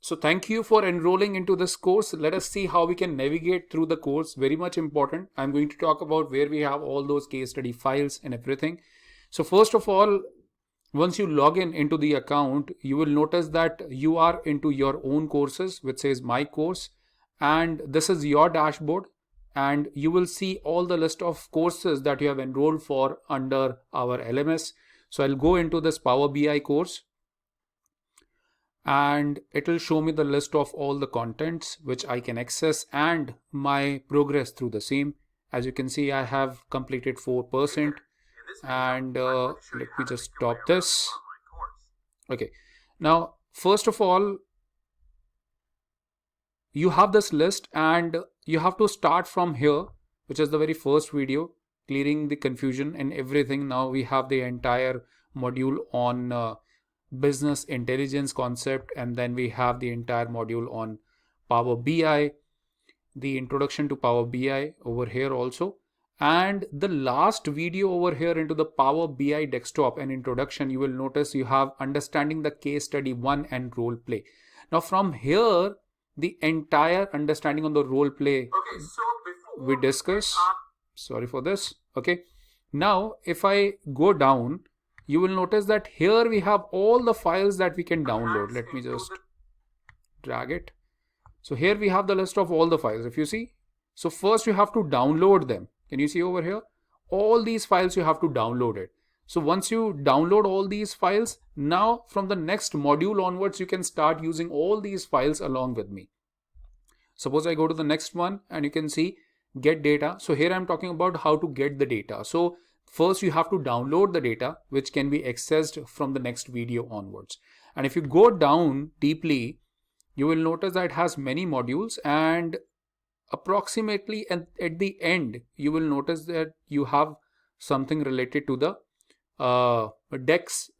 So thank you for enrolling into this course. Let us see how we can navigate through the course. Very much important. I'm going to talk about where we have all those case study files and everything. So first of all, once you log in into the account, you will notice that you are into your own courses, which says my course, and this is your dashboard, and you will see all the list of courses that you have enrolled for under our LMS. So I'll go into this Power BI course, and it will show me the list of all the contents which I can access and my progress through the same. As you can see, I have completed 4%, and let me just stop this. Okay, now first of all, you have this list and you have to start from here, which is the very first video, clearing the confusion and everything. Now we have the entire module on business intelligence concept, and then we have the entire module on Power BI, the introduction to Power BI over here also, and the last video over here into the Power BI desktop and introduction. You will notice you have understanding the case study 1 and role play. Now from here, the entire understanding on the role play we discuss. Sorry for this. Okay, now if I go down, you will notice that here we have all the files that we can download. Let me just drag it. So here we have the list of all the files, if you see. So first you have to download them. Can you see over here? All these files you have to download it. So once you download all these files, now from the next module onwards, you can start using all these files along with me. Suppose I go to the next one and you can see get data. So here I'm talking about how to get the data. So first you have to download the data, which can be accessed from the next video onwards. And if you go down deeply, you will notice that it has many modules, and approximately at the end, you will notice that you have something related to the DEX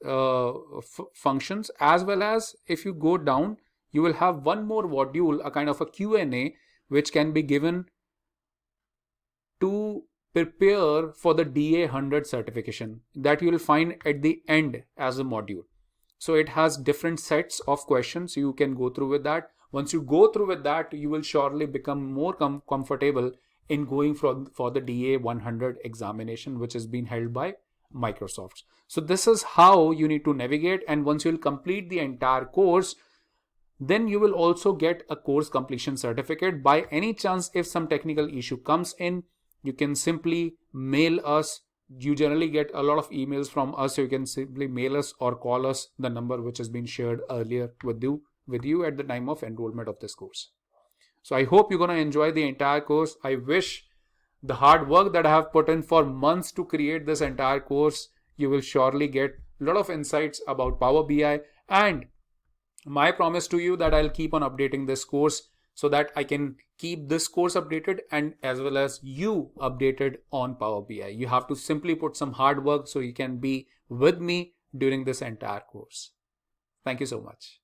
functions, as well as if you go down, you will have one more module, a kind of a Q&A, which can be given to prepare for the DA 100 certification that you will find at the end as a module. So it has different sets of questions. You can go through with that. Once you go through with that, you will surely become more comfortable in going for the DA 100 examination, which is being held by Microsoft. So this is how you need to navigate. And once you will complete the entire course, then you will also get a course completion certificate. By any chance, if some technical issue comes in, you can simply mail us. You generally get a lot of emails from us, so you can simply mail us or call us, the number which has been shared earlier with you at the time of enrollment of this course. So I hope you're going to enjoy the entire course. I wish the hard work that I have put in for months to create this entire course, you will surely get a lot of insights about Power BI, and my promise to you that I'll keep on updating this course so that I can keep this course updated and as well as you updated on Power BI. You have to simply put some hard work so you can be with me during this entire course. Thank you so much.